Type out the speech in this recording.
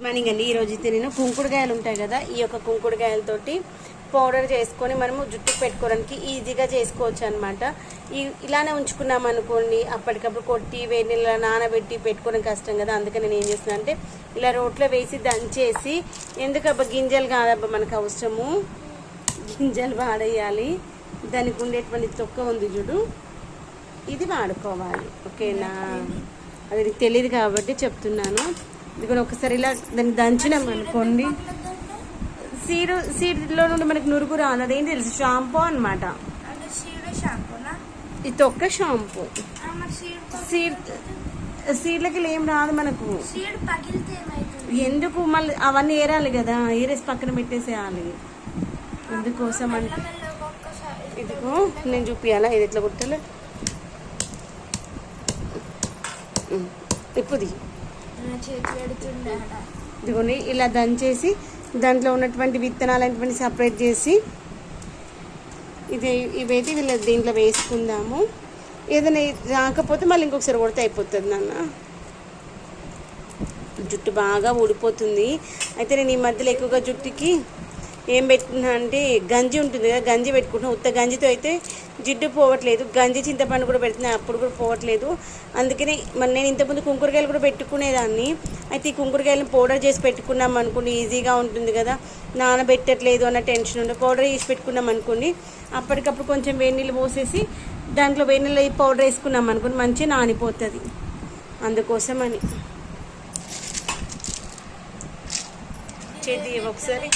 Morning అండి. ఈరోజు అయితే నేను కుంకుడుకాయలు ఉంటాయి కదా, ఈ యొక్క కుంకుడుకాయలతోటి పౌడర్ చేసుకొని మనము జుట్టుకు పెట్టుకోవడానికి ఈజీగా చేసుకోవచ్చు అనమాట. ఇలానే ఉంచుకున్నాం అనుకోండి, అప్పటికప్పుడు కొట్టి వేడి నీళ్ళ నానబెట్టి పెట్టుకోవడం కష్టం కదా. అందుకని నేను ఏం చేస్తున్నా అంటే ఇలా రోట్లో వేసి దంచేసి, ఎందుకబ్బా గింజలు కాదబ్బా మనకు అవసరము, గింజలు వాడేయాలి. దానికి ఉండేటువంటి తొక్క ఉంది చూడు, ఇది వాడుకోవాలి. ఓకేనా? అది నీకు తెలియదు కాబట్టి చెప్తున్నాను. ఇదిగో ఒకసారి ఇలా దాన్ని దంచినాం అనుకోండి, సీడ్లో నుండి మనకి నురుగు రాదు. అదేంటి తెలుసు, షాంపూ అనమాట. ఇది తొక్క షాంపూ. సీడ్లకి ఏం రాదు మనకు. ఎందుకు మళ్ళీ అవన్నీ ఏరాలి కదా, ఏరేసి పక్కన పెట్టేసేయాలి. అందుకోసం అంటే ఇదిగో నేను చూపియాలా, ఇది ఎట్లా కుట్టాలి. ఇప్పుడు ఇదిగోండి ఇలా దంచేసి దాంట్లో ఉన్నటువంటి విత్తనాలు అనేటువంటి సపరేట్ చేసి ఇవైతే దీంట్లో వేసుకుందాము. ఏదైనా రాకపోతే మళ్ళీ ఇంకొకసారి కొడితే అయిపోతుంది. నాన్న జుట్టు బాగా ఊడిపోతుంది. అయితే నేను ఈ మధ్యలో ఎక్కువగా జుట్టుకి ఏం పెట్టుకున్నా అంటే గంజి ఉంటుంది కదా, గంజి పెట్టుకుంటున్నా. ఉత్త గంజితో అయితే జిడ్డు పోవట్లేదు. గంజి చింతపండు కూడా పెడుతున్నా, అప్పుడు కూడా పోవట్లేదు. అందుకని మరి నేను ఇంతకుముందు కుంకుడుకాయలు కూడా పెట్టుకునేదాన్ని. అయితే ఈ కుంకుడుకాయలను పౌడర్ చేసి పెట్టుకున్నాం అనుకోండి, ఈజీగా ఉంటుంది కదా. నానబెట్టట్లేదు అన్న టెన్షన్ ఉండే, పౌడర్ చేసి పెట్టుకున్నాం అనుకోండి, అప్పటికప్పుడు కొంచెం వేడి నీళ్ళు పోసేసి దాంట్లో వేడి నీళ్ళు పౌడర్ వేసుకున్నాం అనుకోండి, మంచిగా నానిపోతుంది. అందుకోసం అని చేద్దాం ఒకసారి.